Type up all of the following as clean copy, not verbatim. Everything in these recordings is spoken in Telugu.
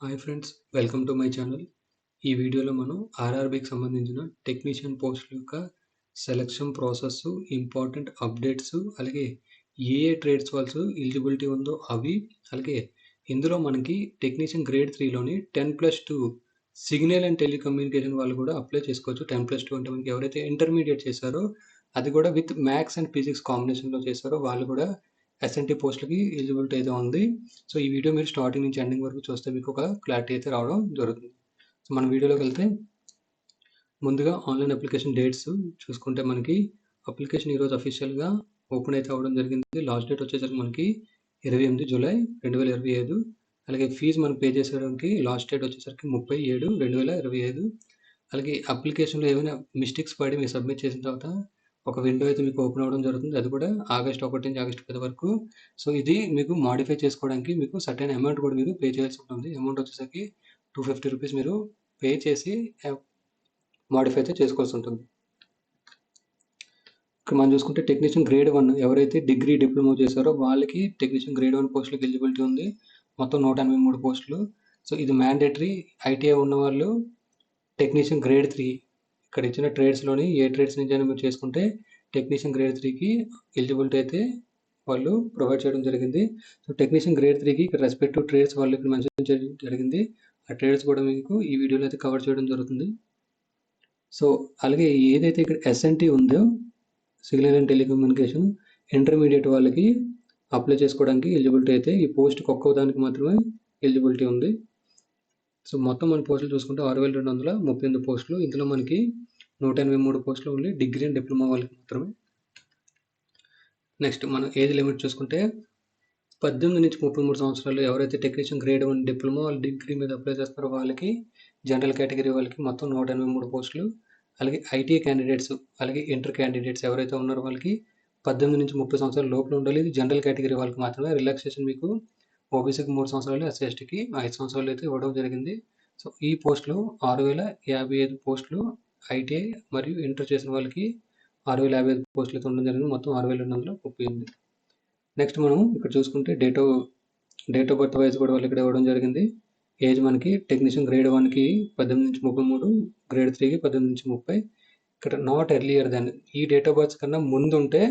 Hi friends, welcome to my channel. ఈ వీడియోలో మనం ఆర్ఆర్బీకి సంబంధించిన టెక్నీషియన్ పోస్టుల యొక్క సెలక్షన్ ప్రాసెస్, ఇంపార్టెంట్ అప్డేట్స్, అలాగే ఏ ఏ ట్రేడ్స్ వాళ్ళస్ ఎలిజిబిలిటీ ఉందో అవి, అలాగే ఇందులో మనకి టెక్నీషియన్ గ్రేడ్ 3లోని 10+2 సిగ్నల్ అండ్ టెలికమ్యూనికేషన్ వాళ్ళు కూడా అప్లై చేసుకోవచ్చు. 10+2 అంటే మనకి ఎవరైతే ఇంటర్మీడియట్ చేశారో అది కూడా విత్ మ్యాథ్స్ అండ్ ఫిజిక్స్ కాంబినేషన్లో చేశారో వాళ్ళు కూడా ఎస్ఎన్టీ పోస్టులకి ఎలిజిబిలిటీ అయితే ఉంది. సో ఈ వీడియో మీరు స్టార్టింగ్ నుంచి ఎండింగ్ వరకు చూస్తే మీకు ఒక క్లారిటీ అయితే రావడం జరుగుతుంది. సో మన వీడియోలోకి వెళ్తే ముందుగా ఆన్లైన్ అప్లికేషన్ డేట్స్ చూసుకుంటే మనకి అప్లికేషన్ ఈరోజు అఫీషియల్గా ఓపెన్ అయితే అవ్వడం జరిగింది. లాస్ట్ డేట్ వచ్చేసరికి మనకి 28 జూలై 2025. అలాగే ఫీజు మనం పే చేసేయడానికి లాస్ట్ డేట్ వచ్చేసరికి 30/7/2025. అలాగే అప్లికేషన్లో ఏమైనా మిస్టేక్స్ పడి మీరు సబ్మిట్ చేసిన తర్వాత ఒక విండో అయితే మీకు ఓపెన్ అవ్వడం జరుగుతుంది. అది కూడా ఆగస్ట్ 1 నుంచి ఆగస్ట్ 10 వరకు. సో ఇది మీకు మాడిఫై చేసుకోవడానికి మీకు సర్టెన్ అమౌంట్ కూడా మీరు పే చేయాల్సి ఉంటుంది. అమౌంట్ వచ్చేసరికి 250 రూపీస్ మీరు పే చేసి మాడిఫై అయితే చేసుకోవాల్సి ఉంటుంది. ఇక్కడ మనం చూసుకుంటే టెక్నీషియన్ గ్రేడ్ 1 ఎవరైతే డిగ్రీ డిప్లొమా చేశారో వాళ్ళకి టెక్నీషియన్ గ్రేడ్ 1 పోస్టులకు ఎలిజిబిలిటీ ఉంది. మొత్తం 183 పోస్టులు. సో ఇది మ్యాండేటరీ. ఐటీఐ ఉన్న వాళ్ళు టెక్నీషియన్ గ్రేడ్ 3 ఇక్కడ ఇచ్చిన ట్రేడ్స్లోని ఏ ట్రేడ్స్ నుంచి అయినా మీరు చేసుకుంటే టెక్నీషియన్ గ్రేడ్ 3కి ఎలిజిబిలిటీ అయితే వాళ్ళు ప్రొవైడ్ చేయడం జరిగింది. సో టెక్నీషియన్ గ్రేడ్ 3కి ఇక్కడ రెస్పెక్టివ్ ట్రేడ్స్ వాళ్ళు ఇక్కడ మెన్షన్ చేయడం జరిగింది. ఆ ట్రేడ్స్ కూడా మీకు ఈ వీడియోలో అయితే కవర్ చేయడం జరుగుతుంది. సో అలాగే ఏదైతే ఇక్కడ ఎస్ఎన్టీ ఉందో సిగ్నల్ అండ్ టెలికమ్యూనికేషన్ ఇంటర్మీడియట్ వాళ్ళకి అప్లై చేసుకోవడానికి ఎలిజిబిలిటీ అయితే ఈ పోస్ట్కి ఒక్క దానికి మాత్రమే ఎలిజిబిలిటీ ఉంది. సో మొత్తం మన పోస్టులు చూసుకుంటే 6238 పోస్టులు. ఇందులో మనకి 183 పోస్టులు ఓన్లీ డిగ్రీ అండ్ డిప్లొమా వాళ్ళకి మాత్రమే. నెక్స్ట్ మనం ఏజ్ లిమిట్ చూసుకుంటే 18 నుంచి 33 సంవత్సరాలు ఎవరైతే టెక్నీషియన్ గ్రేడ్ 1 డిప్లొమా వాళ్ళు డిగ్రీ మీద అప్లై చేస్తారో వాళ్ళకి, జనరల్ కేటగిరీ వాళ్ళకి మొత్తం 183 పోస్టులు. అలాగే ఐటీ క్యాండిడేట్స్, అలాగే ఇంటర్ క్యాండిడేట్స్ ఎవరైతే ఉన్నారో వాళ్ళకి 18 నుంచి 30 సంవత్సరాల లోపల ఉండాలి. ఇది జనరల్ కేటగిరీ వాళ్ళకి మాత్రమే. రిలాక్సేషన్ మీకు ఓబీసీకి 3 సంవత్సరాలు, ఎస్సీ ఎస్టీకి 5 సంవత్సరాలు అయితే ఇవ్వడం జరిగింది. సో ఈ పోస్టులు 6055 పోస్టులు ఐటీఐ మరియు ఇంటర్ చేసిన వాళ్ళకి 6055 పోస్టులు అయితే ఉండడం జరిగింది. మొత్తం 6238. నెక్స్ట్ మనం ఇక్కడ చూసుకుంటే డేట్ ఆఫ్ బర్త్ వైజ్ కూడా వాళ్ళు ఇక్కడ ఇవ్వడం జరిగింది. ఏజ్ మనకి టెక్నీషియన్ గ్రేడ్ 1కి 18 నుంచి 33, గ్రేడ్ 3కి 18 నుంచి 30. ఇక్కడ నాట్ ఎర్లియర్ దెన్ ఈ డేట్ ఆఫ్ బర్త్ కన్నా ముందు ఉంటే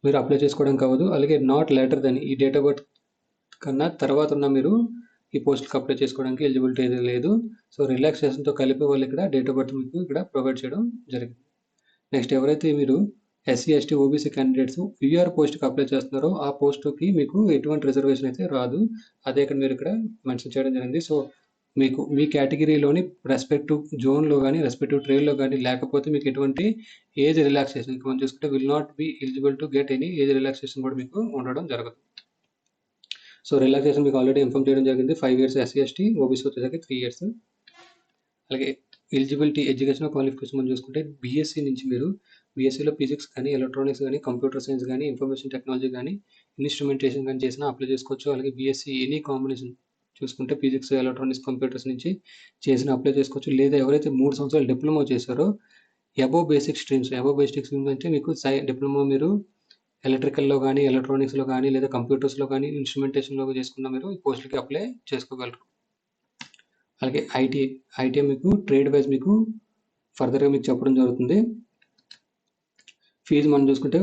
మీరు అప్లై చేసుకోవడం కావదు. అలాగే నాట్ లేటర్ దెన్ ఈ డేట్ ఆఫ్ బర్త్ కన్నా తర్వాత ఉన్న మీరు ఈ పోస్ట్కి అప్లై చేసుకోవడానికి ఎలిజిబిలిటీ అయితే లేదు. సో రిలాక్సేషన్తో కలిపి వాళ్ళు ఇక్కడ డేట్ ఆఫ్ బర్త్ మీకు ఇక్కడ ప్రొవైడ్ చేయడం జరిగింది. నెక్స్ట్ ఎవరైతే మీరు SC ST OBC candidates VR పోస్ట్కి అప్లై చేస్తున్నారో ఆ పోస్టుకి మీకు ఎటువంటి రిజర్వేషన్ అయితే రాదు. అదే ఇక్కడ మీరు ఇక్కడ మెన్షన్ చేయడం జరిగింది. సో మీకు మీ కేటగిరీలోని రెస్పెక్టివ్ జోన్లో కానీ రెస్పెక్టివ్ ట్రేడ్లో కానీ లేకపోతే మీకు ఎటువంటి ఏజ్ రిలాక్సేషన్ ఇంకా మనం చూసుకుంటే will not be eligible to get any age relaxation కూడా మీకు ఉండడం జరగదు. సో రిలాక్సేషన్ మీకు ఆల్రెడీ ఇన్ఫార్మ్ చేయడం జరిగింది. 5 years ఎస్సీ ఎస్టీ, ఓబీసీ వచ్చేసరికి 3 years. అలాగే ఎలిజిబిలిటీ ఎడ్యుకేషన్ క్వాలిఫికేషన్ మనం చూసుకుంటే బీఎస్సీ నుంచి మీరు బీఎస్సీలో ఫిజిక్స్ కానీ ఎలక్ట్రానిక్స్ కానీ కంప్యూటర్ సైన్స్ కానీ ఇన్ఫర్మేషన్ టెక్నాలజీ కానీ ఇన్స్ట్రుమెంటేషన్ కానీ చేసినా అప్లై చేసుకోవచ్చు. అలాగే బీఎస్సీ ఎనీ కాంబినేషన్ చూసుకుంటే ఫిజిక్స్ ఎలక్ట్రానిక్స్ కంప్యూటర్స్ నుంచి చేసిన అప్లై చేసుకోవచ్చు. లేదా ఎవరైతే 3 సంవత్సరాలు డిప్లొమా చేశారో అబోవ్ బేసిక్ స్ట్రీమ్స్ అంటే మీకు డిప్లొమా మీరు ఎలక్ట్రికల్లో కానీ ఎలక్ట్రానిక్స్లో కానీ లేదా కంప్యూటర్స్లో కానీ ఇన్స్ట్రుమెంటేషన్లో చేసుకున్న మీరు ఈ పోస్టులకి అప్లై చేసుకోగలరు. అలాగే ఐటీఐ మీకు ట్రేడ్ వైజ్ మీకు ఫర్దర్గా మీకు చెప్పడం జరుగుతుంది. ఫీజు మనం చూసుకుంటే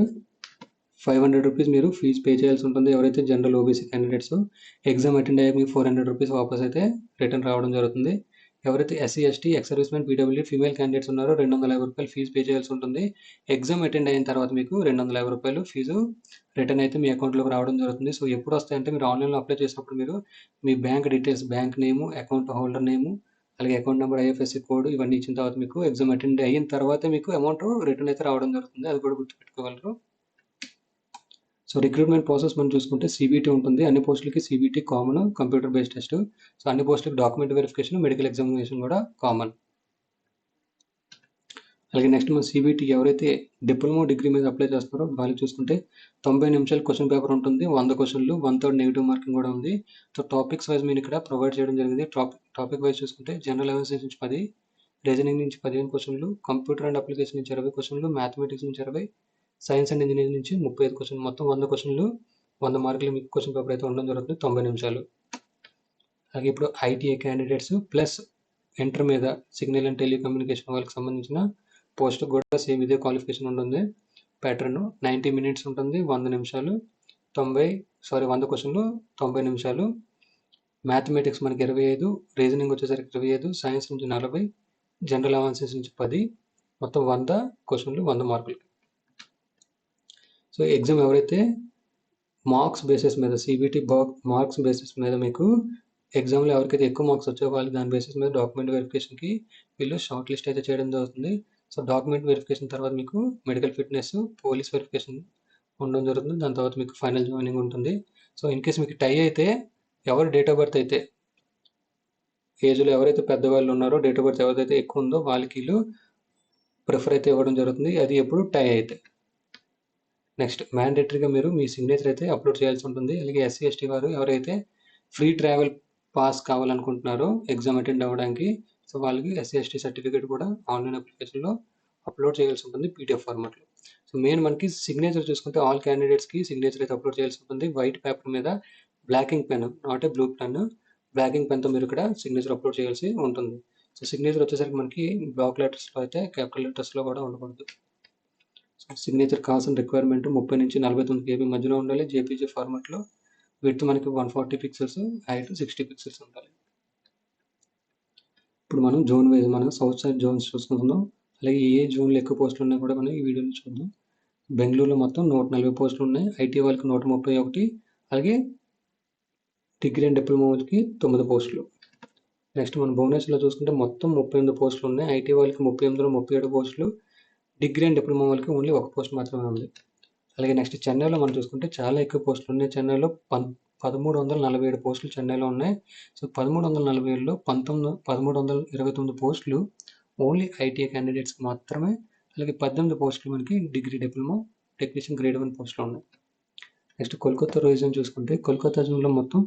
500 రూపీస్ మీరు ఫీజు పే చేయాల్సి ఉంటుంది. ఎవరైతే general OBC candidates exam attend అయ్యాక మీకు 400 రూపీస్ వాపస్ అయితే రిటర్న్ రావడం జరుగుతుంది. ఎవరైతే SC ST ex servicemen PW female candidates ఉన్నారో 250 రూపాయలు ఫీజు పే చేయాల్సి ఉంటుంది. ఎగ్జామ్ అటెండ్ అయిన తర్వాత మీకు 250 రూపాయలు ఫీజు రిటర్న్ అయితే మీ అకౌంట్లోకి రావడం జరుగుతుంది. సో ఎప్పుడు వస్తాయంటే మీరు ఆన్లైన్లో అప్లై చేసినప్పుడు మీరు మీ bank details, bank name, account holder name, అలాగే అకౌంట్ నెంబర్, ఐఎఫ్ఎస్సి కోడ్ ఇవన్నీ ఇచ్చిన తర్వాత మీకు ఎగ్జామ్ అటెండ్ అయిన తర్వాత మీకు అమౌంట్ రిటర్న్ అయితే రావడం జరుగుతుంది. అది కూడా గుర్తుపెట్టుకోగలరు. సో రిక్రూట్మెంట్ ప్రాసెస్ మనం చూసుకుంటే సిబిటీ ఉంటుంది. అన్ని పోస్టులకి CBT common, computer based test. So అన్ని పోస్టులకి డాక్యుమెంట్ వెరిఫికేషన్, మెడికల్ ఎగ్జామినేషన్ కూడా కామన్. అలాగే నెక్స్ట్ మన సిబిటీ ఎవరైతే డిప్లొమా డిగ్రీ మీద అప్లై చేస్తారో వాళ్ళు చూసుకుంటే 90 నిమిషాలు క్వశ్చన్ పేపర్ ఉంటుంది. 100 క్వశ్చన్లు, 1/3 నెగిటివ్ మార్కింగ్ కూడా ఉంది. సో టాపిక్స్ వైజ్ మీరు ఇక్కడ ప్రొవైడ్ చేయడం జరిగింది. టాపిక్ వైజ్ చూసుకుంటే జనరల్ అవేర్నెస్ నుంచి 10, రీజనింగ్ నుంచి 15 క్వశ్చన్లు, కంప్యూటర్ అండ్ అప్లికేషన్ నుంచి 20 క్వశ్చన్లు, మ్యాథమెటిక్స్ నుంచి 20, సైన్స్ అండ్ ఇంజనీరింగ్ నుంచి 35 క్వశ్చన్లు, మొత్తం 100 క్వశ్చన్లు, 100 మార్కులు మీకు క్వశ్చన్ పేపర్ అయితే ఉండడం జరుగుతుంది. 90 నిమిషాలు. అలాగే ఇప్పుడు ఐటీఐ క్యాండిడేట్స్ ప్లస్ ఇంటర్ మీద సిగ్నల్ అండ్ టెలికమ్యూనికేషన్ వాళ్ళకి సంబంధించిన పోస్ట్ కూడా సేమ్ ఇదే క్వాలిఫికేషన్ ఉంటుంది. ప్యాటర్న్ 90 minutes ఉంటుంది, 100 నిమిషాలు, 100 క్వశ్చన్లు 90 నిమిషాలు. మ్యాథమెటిక్స్ మనకి 25, రీజనింగ్ వచ్చేసరికి 25, సైన్స్ నుంచి 40, జనరల్ అవాన్సెస్ నుంచి 10, మొత్తం 100 క్వశ్చన్లు 100 మార్కులు. సో ఎగ్జామ్ ఎవరైతే మార్క్స్ బేసిస్ మీద సిబిటి మార్క్స్ బేసిస్ మీద మీకు ఎగ్జామ్లో ఎవరికైతే ఎక్కువ మార్క్స్ వచ్చే వాళ్ళు దాని బేసిస్ మీద డాక్యుమెంట్ వెరిఫికేషన్కి వీళ్ళు షార్ట్ లిస్ట్ అయితే చేయడం జరుగుతుంది. సో డాక్యుమెంట్ వెరిఫికేషన్ తర్వాత మీకు మెడికల్ ఫిట్నెస్, పోలీస్ వెరిఫికేషన్ ఉండడం జరుగుతుంది. దాని తర్వాత మీకు ఫైనల్ జాయినింగ్ ఉంటుంది. సో ఇన్ కేస్ మీకు టై అయితే ఎవరు డేట్ ఆఫ్ బర్త్ అయితే ఏజ్లో ఎవరైతే పెద్దవాళ్ళు ఉన్నారో డేట్ ఆఫ్ బర్త్ ఎవరైతే ఎక్కువ ఉందో వాళ్ళకి వీళ్ళు ప్రిఫర్ అయితే ఇవ్వడం జరుగుతుంది. అది ఎప్పుడు టై అయితే. నెక్స్ట్ మ్యాండేటరీగా మీరు మీ సిగ్నేచర్ అయితే అప్లోడ్ చేయాల్సి ఉంటుంది. అలాగే ఎస్సీ ఎస్టీ వారు ఎవరైతే ఫ్రీ ట్రావెల్ పాస్ కావాలనుకుంటున్నారో ఎగ్జామ్ అటెండ్ అవ్వడానికి, సో వాళ్ళకి ఎస్సీ ఎస్టీ సర్టిఫికేట్ కూడా ఆన్లైన్ అప్లికేషన్లో అప్లోడ్ చేయాల్సి ఉంటుంది పీడిఎఫ్ ఫార్మాట్లో. సో మెయిన్ మనకి సిగ్నేచర్ చూసుకుంటే ఆల్ క్యాండిడేట్స్కి సిగ్నేచర్ అయితే అప్లోడ్ చేయాల్సి ఉంటుంది. వైట్ పేపర్ మీద black ink pen, not a blue pen, black ink పెన్తో మీరు ఇక్కడ సిగ్నేచర్ అప్లోడ్ చేయాల్సి ఉంటుంది. సో సిగ్నేచర్ వచ్చేసరికి మనకి బ్లాక్ లెటర్స్లో అయితే క్యాపిటల్ లెటర్స్లో కూడా ఉండకూడదు. సిగ్నేచర్ కావాల్సిన రిక్వైర్మెంట్ 30 నుంచి 49 KB మధ్యలో ఉండాలి. జేపీజీ ఫార్మాట్లో విడ్త్ మనకి 140 పిక్సెల్స్, హైట్ 60 పిక్సెల్స్ ఉండాలి. ఇప్పుడు మనం జోన్ వైజ్ మనం సౌత్ సైడ్ జోన్స్ చూసుకుందాం. అలాగే ఏ జోన్లో ఎక్కువ పోస్టులు ఉన్నాయి కూడా మనం ఈ వీడియోలో చూద్దాం. బెంగళూరులో మొత్తం 140 పోస్టులు ఉన్నాయి. ఐటీ వాళ్ళకి 131, అలాగే డిగ్రీ అండ్ డిప్లొమా వాళ్ళకి 9 పోస్టులు. నెక్స్ట్ మనం భువనేశ్వర్లో చూసుకుంటే మొత్తం 38 పోస్టులు ఉన్నాయి. ఐటీ వాళ్ళకి 38లో 37 పోస్టులు, డిగ్రీ అండ్ డిప్లొమా వాళ్ళకి ఓన్లీ 1 పోస్ట్ మాత్రమే ఉంది. అలాగే నెక్స్ట్ చెన్నైలో మనం చూసుకుంటే చాలా ఎక్కువ పోస్టులు ఉన్నాయి. చెన్నైలో 1347 పోస్టులు చెన్నైలో ఉన్నాయి. సో 1347లో 1329 పోస్టులు ఓన్లీ ఐటీఐ క్యాండిడేట్స్కి మాత్రమే. అలాగే 18 పోస్టులు మనకి డిగ్రీ డిప్లొమా టెక్నీషియన్ గ్రేడ్ 1 పోస్టులు ఉన్నాయి. నెక్స్ట్ కోల్కతా రీజన్ చూసుకుంటే కోల్కతా జోన్లో మొత్తం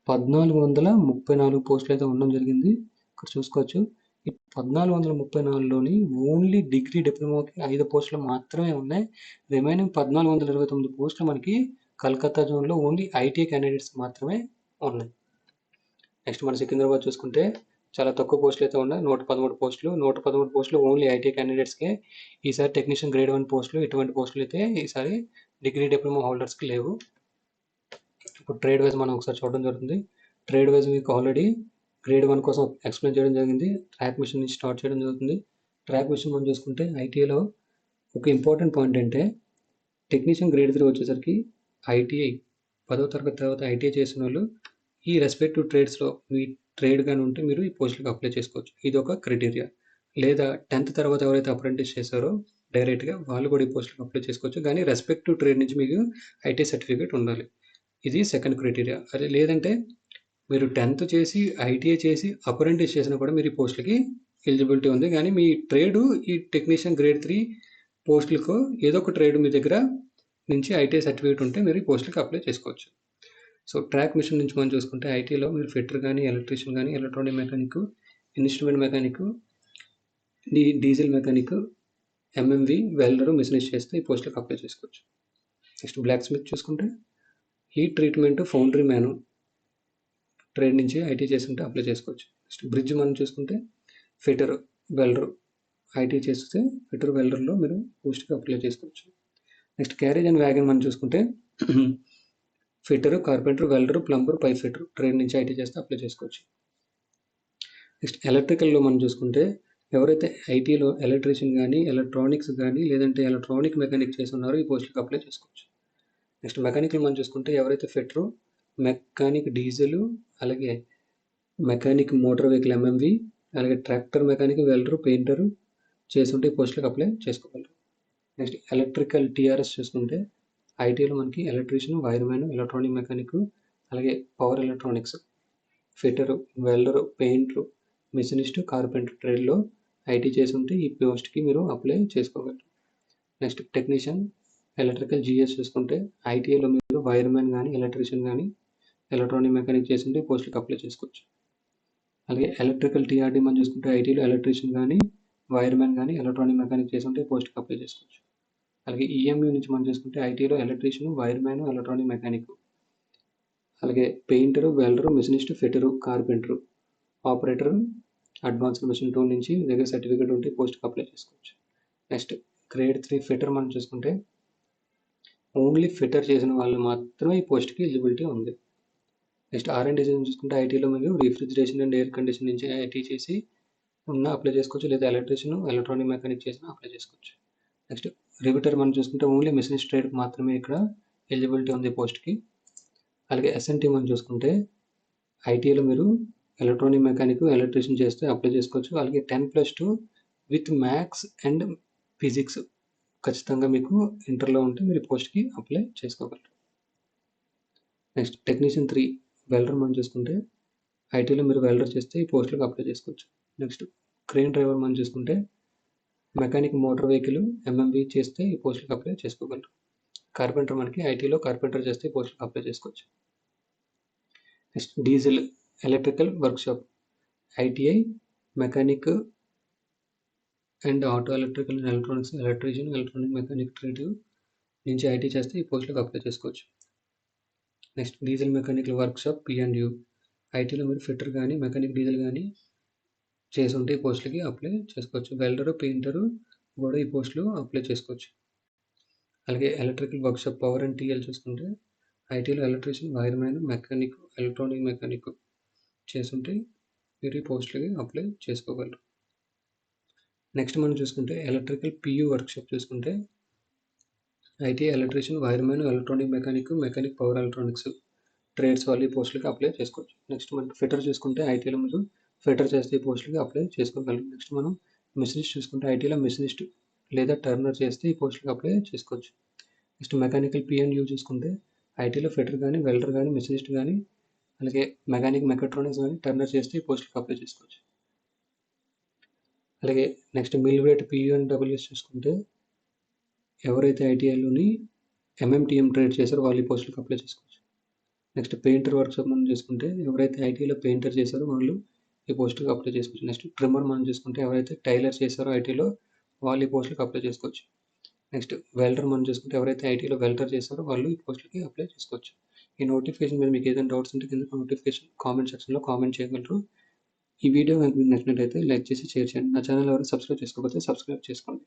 1434 పోస్టులు అయితే ఉండడం జరిగింది. ఇక్కడ చూసుకోవచ్చు. ఈ 1434లోని ఓన్లీ డిగ్రీ డిప్లొమాకి 5 పోస్టులు మాత్రమే ఉన్నాయి. రిమైనింగ్ 1429 పోస్టులు మనకి కలకత్తా జోన్లో ఓన్లీ ఐటీఐ క్యాండిడేట్స్ మాత్రమే ఉన్నాయి. నెక్స్ట్ మన సికింద్రాబాద్ చూసుకుంటే చాలా తక్కువ పోస్టులు అయితే ఉన్నాయి. 113 పోస్టులు. 113 పోస్టులు ఓన్లీ ఐటీఐ క్యాండిడేట్స్కే. ఈసారి టెక్నీషియన్ గ్రేడ్ 1 పోస్టులు, ఇటువంటి పోస్టులు అయితే ఈసారి డిగ్రీ డిప్లొమా హోల్డర్స్కి లేవు. ఇప్పుడు ట్రేడ్ వైజ్ మనం ఒకసారి చూడడం జరుగుతుంది. ట్రేడ్ వైజ్ మీకు ఆల్రెడీ గ్రేడ్ 1 కోసం ఎక్స్ప్లెయిన్ చేయడం జరిగింది. ట్రాక్ మిషన్ నుంచి స్టార్ట్ చేయడం జరుగుతుంది. ట్రాక్ మిషన్ మనం చూసుకుంటే ఐటీఐలో ఒక ఇంపార్టెంట్ పాయింట్ అంటే టెక్నీషియన్ గ్రేడ్ 3 వచ్చేసరికి ఐటీఐ 10వ తరగతి తర్వాత ఐటీఐ చేసిన వాళ్ళు ఈ రెస్పెక్టివ్ ట్రేడ్స్లో మీ ట్రేడ్ కానీ ఉంటే మీరు ఈ పోస్టులకు అప్లై చేసుకోవచ్చు. ఇది ఒక క్రైటీరియా. లేదా 10th తర్వాత ఎవరైతే అప్రెంటిస్ చేశారో డైరెక్ట్గా వాళ్ళు కూడా ఈ పోస్టులకు అప్లై చేసుకోవచ్చు. కానీ రెస్పెక్టివ్ ట్రేడ్ నుంచి మీకు ఐటీ సర్టిఫికేట్ ఉండాలి. ఇది సెకండ్ క్రైటీరియా. అదే లేదంటే మీరు 10th చేసి ఐటీఐ చేసి అప్రెంటిస్ చేసినా కూడా మీరు ఈ పోస్టులకి ఎలిజిబిలిటీ ఉంది. కానీ మీ ట్రేడ్ ఈ టెక్నీషియన్ గ్రేడ్ 3 పోస్టులకు ఏదో ఒక ట్రేడ్ మీ దగ్గర నుంచి ఐటీఐ సర్టిఫికేట్ ఉంటే మీరు ఈ పోస్టులకి అప్లై చేసుకోవచ్చు. సో ట్రాక్ మిషన్ నుంచి మనం చూసుకుంటే ఐటీలో మీరు ఫిట్టర్ కానీ, ఎలక్ట్రీషియన్ కానీ, electronic mechanic, instrument mechanic, diesel mechanic, MMV, welder, machinist చేస్తే ఈ పోస్టులకు అప్లై చేసుకోవచ్చు. నెక్స్ట్ బ్లాక్ స్మిత్ చూసుకుంటే heat treatment, foundry man trade నుంచి ఐటీ చేస్తుంటే అప్లై చేసుకోవచ్చు. నెక్స్ట్ బ్రిడ్జ్ మనం చూసుకుంటే ఫిటర్, వెల్డర్ ఐటీ చేస్తే ఫిటర్, వెల్డర్లో మీరు పోస్ట్కి అప్లై చేసుకోవచ్చు. నెక్స్ట్ క్యారేజ్ అండ్ వ్యాగన్ మనం చూసుకుంటే fitter, carpenter, welder, plumber, pipe fitter trade నుంచి ఐటీ చేస్తే అప్లై చేసుకోవచ్చు. నెక్స్ట్ ఎలక్ట్రికల్లో మనం చూసుకుంటే ఎవరైతే ఐటీలో ఎలక్ట్రీషియన్ కానీ, ఎలక్ట్రానిక్స్ కానీ, లేదంటే ఎలక్ట్రానిక్ మెకానిక్ చేసి ఉన్నారో ఈ పోస్టులకు అప్లై చేసుకోవచ్చు. నెక్స్ట్ మెకానికల్ మనం చూసుకుంటే ఎవరైతే ఫిటరు, మెకానిక్ డీజిల్, అలాగే మెకానిక్ మోటార్ వెహికల్ ఎంఎంవి, అలాగే ట్రాక్టర్ మెకానిక్, వెల్డరు, పెయింటరు చేస్తుంటే ఈ పోస్టులకు అప్లై చేసుకోగలరు. నెక్స్ట్ ఎలక్ట్రికల్ టీఆర్ఎస్ చూసుకుంటే ఐటీలో మనకి ఎలక్ట్రీషియన్, వైర్మ్యాన్, ఎలక్ట్రానిక్ మెకానిక్, అలాగే power electronics, fitter, welder, painter, machinist, carpenter ట్రేడ్లో ఐటీ చేసి ఉంటే ఈ పోస్ట్కి మీరు అప్లై చేసుకోగలరు. నెక్స్ట్ టెక్నీషియన్ ఎలక్ట్రికల్ జిఎస్ చూసుకుంటే ఐటీఐలో మీరు వైర్మ్యాన్ కానీ, ఎలక్ట్రీషియన్ కానీ, ఎలక్ట్రానిక్ మెకానిక్ చేసి ఉంటే పోస్టులకు అప్లై చేసుకోవచ్చు. అలాగే ఎలక్ట్రికల్ టీఆర్డీ మనం చూసుకుంటే ఐటీలో ఎలక్ట్రీషియన్ కానీ, వైర్మ్యాన్ కానీ, ఎలక్ట్రానిక్ మెకానిక్ చేసి ఉంటే పోస్టులకు అప్లై చేసుకోవచ్చు. అలాగే ఈఎంయూ నుంచి మనం చూసుకుంటే ఐటీలో ఎలక్ట్రీషియన్, వైర్మ్యాన్, ఎలక్ట్రానిక్ మెకానిక్, అలాగే painter, welder, machinist, fitter, carpenter, operator, advanced machine tool నుంచి మీ దగ్గర సర్టిఫికేట్ ఉంటే పోస్ట్కి అప్లై చేసుకోవచ్చు. నెక్స్ట్ గ్రేడ్ 3 ఫిట్టర్ మనం చూసుకుంటే ఓన్లీ ఫిట్టర్ చేసిన వాళ్ళు మాత్రమే ఈ పోస్ట్కి ఎలిజిబిలిటీ ఉంది. నెక్స్ట్ R&D డిజైన్ చూసుకుంటే ఐటీలో మీరు రిఫ్రిజిరేషన్ అండ్ ఎయిర్ కండిషన్ నుంచి ఐటీ చేసి అప్లై చేసుకోవచ్చు, లేదా ఎలక్ట్రీషియన్, ఎలక్ట్రానిక్ మెకానిక్ చేసిన అప్లై చేసుకోవచ్చు. నెక్స్ట్ రివిటర్ మనం చూసుకుంటే ఓన్లీ మెషినిస్ట్ ట్రేడ్ మాత్రమే ఇక్కడ ఎలిజిబిలిటీ ఉంది పోస్ట్కి. అలాగే SNT మనం చూసుకుంటే ఐటీలో మీరు ఎలక్ట్రానిక్ మెకానిక్, ఎలక్ట్రీషియన్ చేస్తే అప్లై చేసుకోవచ్చు. అలాగే 10+2 విత్ మ్యాథ్స్ అండ్ ఫిజిక్స్ ఖచ్చితంగా మీకు ఇంటర్లో ఉంటే మీరు పోస్ట్కి అప్లై చేసుకోగలరు. నెక్స్ట్ టెక్నీషియన్ 3 వెల్డర్ మనం చూసుకుంటే ఐటీలో మీరు వెల్డర్ చేస్తే ఈ పోస్టులకు అప్లై చేసుకోవచ్చు. నెక్స్ట్ క్రేన్ డ్రైవర్ మనం చూసుకుంటే మెకానిక్ మోటార్ వెహికల్ MMV చేస్తే ఈ పోస్టులకు అప్లై చేసుకోగలరు. కార్పెంటర్ మనకి ఐటీలో కార్పెంటర్ చేస్తే ఈ పోస్టులకు అప్లై చేసుకోవచ్చు. Next diesel electrical workshop ITI mechanic and auto electrical and electronics, electrician, electronic mechanic trade నుంచి ఐటీ చేస్తే ఈ పోస్టులకు అప్లై చేసుకోవచ్చు. Next diesel mechanical workshop P&U ఐటీలో మీరు ఫిట్టర్ కానీ మెకానిక్ డీజిల్ కానీ చేసి ఉంటే ఈ పోస్టులకి అప్లై చేసుకోవచ్చు. వెల్డరు, పెయింటరు కూడా ఈ పోస్టులు అప్లై చేసుకోవచ్చు. అలాగే electrical workshop power and TL చూసుకుంటే ఐటీలో electrician, wireman, mechanic, electronic mechanic చేస్తుంటే మీరు ఈ పోస్టులకి అప్లై చేసుకోగలరు. నెక్స్ట్ మనం చూసుకుంటే ఎలక్ట్రికల్ PU వర్క్షాప్ చూసుకుంటే IT electrician, wireman, electronic mechanic, mechanic power electronics trades వాళ్ళు ఈ పోస్టులకి అప్లై చేసుకోవచ్చు. నెక్స్ట్ మనం ఫిట్టర్ చూసుకుంటే ఐటీలో మీరు ఫిట్టర్ చేస్తే ఈ పోస్టులకి అప్లై చేసుకోగలరు. నెక్స్ట్ మనం మెషినిస్ట్ చూసుకుంటే ఐటీలో మెషినిస్ట్ లేదా టర్నర్ చేస్తే ఈ పోస్టులకి అప్లై చేసుకోవచ్చు. నెక్స్ట్ మెకానికల్ P&U చూసుకుంటే ఐటీలో ఫిట్టర్ కానీ, వెల్డర్ కానీ, మెషినిస్ట్ కానీ, అలాగే మెకానిక్ మెకాట్రానిక్స్ కానీ టర్నర్ చేస్తే ఈ పోస్టులకి అప్లై చేసుకోవచ్చు. అలాగే నెక్స్ట్ మిల్ రేట్ PU అండ్ WS చూసుకుంటే ఎవరైతే ఐటీఐలోని MMTM ట్రేడ్ చేశారో వాళ్ళు ఈ పోస్టులకు అప్లై చేసుకోవచ్చు. నెక్స్ట్ పెయింటర్ వర్క్షాప్ మనం చూసుకుంటే ఎవరైతే ఐటీలో పెయింటర్ చేశారో వాళ్ళు ఈ పోస్టులకు అప్లై చేసుకోవచ్చు. నెక్స్ట్ ట్రిమ్మర్ మనం చూసుకుంటే ఎవరైతే టైలర్ చేశారో ఐటీలో వాళ్ళు ఈ పోస్టులకు అప్లై చేసుకోవచ్చు. నెక్స్ట్ వెల్డర్ మనం చూసుకుంటే ఎవరైతే ఐటీలో వెల్డర్ చేశారో వాళ్ళు ఈ పోస్టులకి అప్లై చేసుకోవచ్చు. ఈ నోటిఫికేషన్ మీద మీకు ఏదైనా డౌట్స్ ఉంటే కింద నోటిఫికేషన్ కామెంట్ సెక్షన్లో కామెంట్ చేయగలరు. ఈ వీడియో కనుక మీకు నచ్చినట్లయితే లైక్ చేసి షేర్ చేయండి. నా ఛానల్ ఎవరైనా సబ్స్క్రైబ్ చేసుకోకపోతే సబ్స్క్రైబ్ చేసుకోండి.